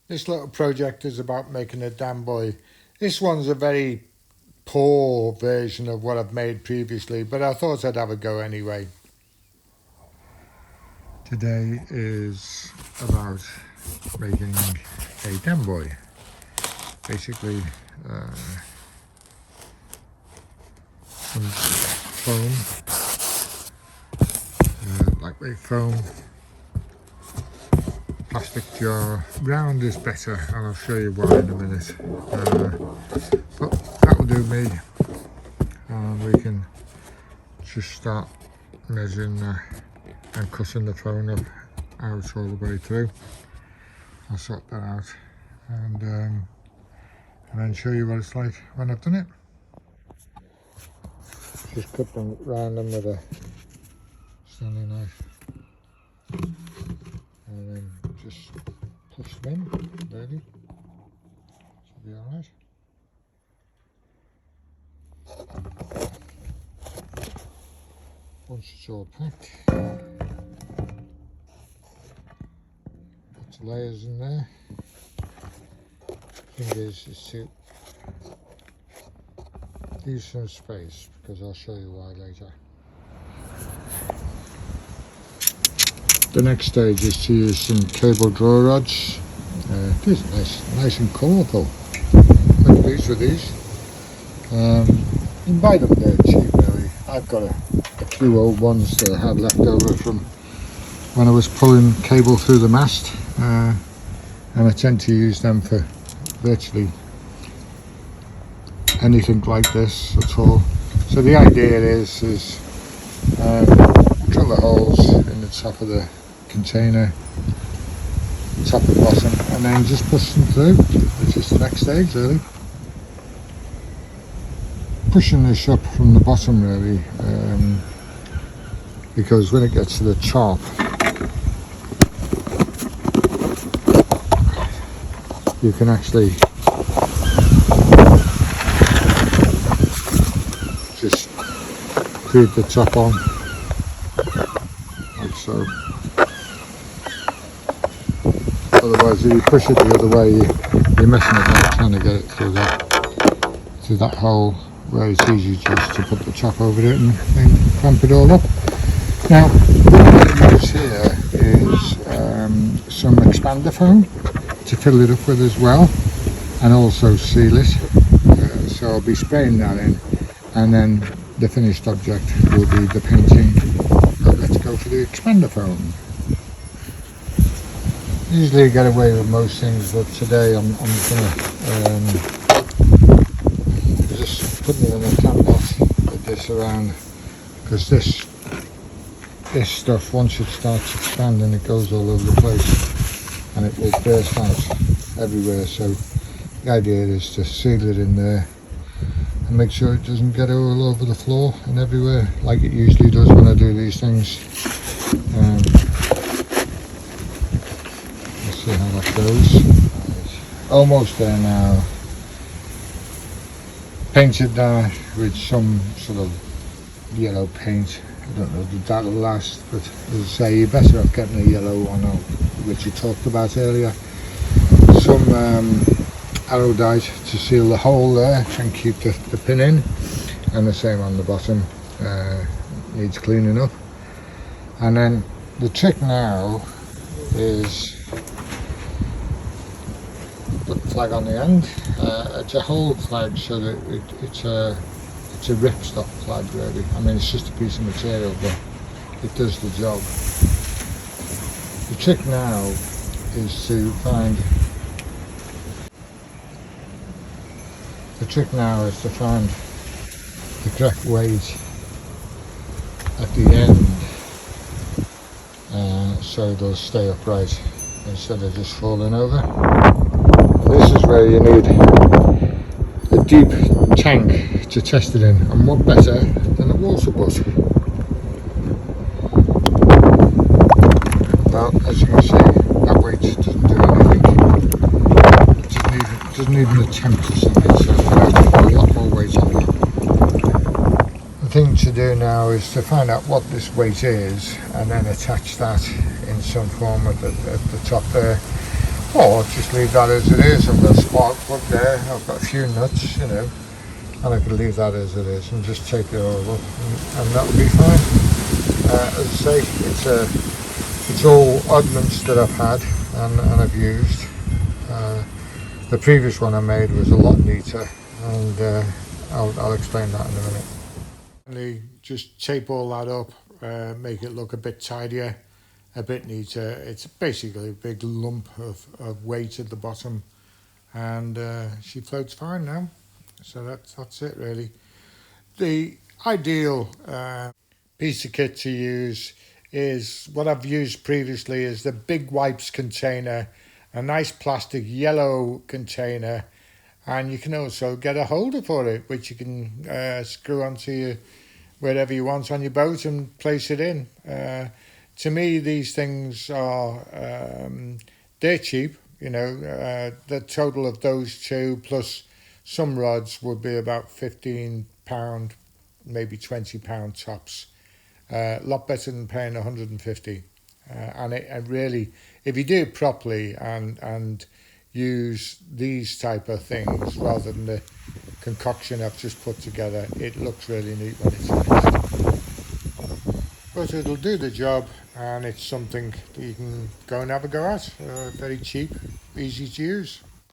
This little project is about making a DANBUOY. This one's a very poor version of what I've made previously, but I thought I'd have a go anyway. Today is about making a DANBUOY. Basically, some foam, lightweight foam, plastic jar. Round is better, and I'll show you why in a minute. But that will do me, and we can just start measuring and cutting the foam up out all the way through. I'll sort that out and then show you what it's like when I've done it. Just cut them round them with a Stanley knife and then just push them in, really. Should be alright. Once it's all packed, put the layers in there. Thing is to leave some space, because I'll show you why later. The next stage is to use some cable draw rods. These are nice and colourful. Quite pleased with these. You can buy them there cheap, really. I've got a few old ones that I had left over from when I was pulling cable through the mast, and I tend to use them for virtually anything like this at all. So the idea is drill the holes in the top of the container, top and bottom, and then just push them through, which is the next stage really. Pushing this up from the bottom really, because when it gets to the top, you can actually just feed the top on, like so. Otherwise, if you push it the other way, you're messing about trying to get it through that hole, where it's easy just to put the top over it and then clamp it all up. Now, what I'm going to use here is some expander foam to fill it up with as well, and also seal it. So I'll be spraying that in, and then the finished object will be the painting. But let's go for the expander foam. Usually I get away with most things, but today I'm gonna just put it in a canvas with this around, because this stuff, once it starts expanding, it goes all over the place and it will burst out everywhere. So the idea is to seal it in there and make sure it doesn't get all over the floor and everywhere like it usually does when I do these things. Let's see how that goes. Right. Almost there now. Painted now with some sort of yellow paint. I don't know if that'll last, but as I say, you're better off getting a yellow one, which you talked about earlier. Some arrowdite to seal the hole there and keep the pin in, and the same on the bottom. Needs cleaning up. And then the trick now is put the flag on the end. It's a whole flag, so that it's a ripstop flag really. I mean, it's just a piece of material, but it does the job. The trick now is to find the correct weight at the end, so they'll stay upright instead of just falling over. This is where you need a deep tank to test it in, and what better than a water butt. Well, as you can see, that weight doesn't do anything. It doesn't even attempt to sink it, so I have to put a lot more weight on it. The thing to do now is to find out what this weight is, and then attach that in some form at the top there. Or just leave that as it is. I've got a spark plug there, I've got a few nuts, you know, and I can leave that as it is and just take it all up and that'll be fine. As I say, it's all oddments that I've had and I've used. The previous one I made was a lot neater, and I'll explain that in a minute. Finally, just tape all that up, make it look a bit tidier, a bit neater. It's basically a big lump of weight at the bottom, and she floats fine now. So that's it really. The ideal piece of kit to use is what I've used previously, is the big wipes container, a nice plastic yellow container, and you can also get a holder for it, which you can screw onto your wherever you want on your boat and place it in. To me, these things are they're cheap. You know, the total of those two plus some rods would be about £15, maybe £20 tops. A lot better than paying 150. And it really, if you do it properly and use these type of things rather than the concoction I've just put together, it looks really neat when it's finished. But it'll do the job, and it's something that you can go and have a go at. Very cheap, easy to use.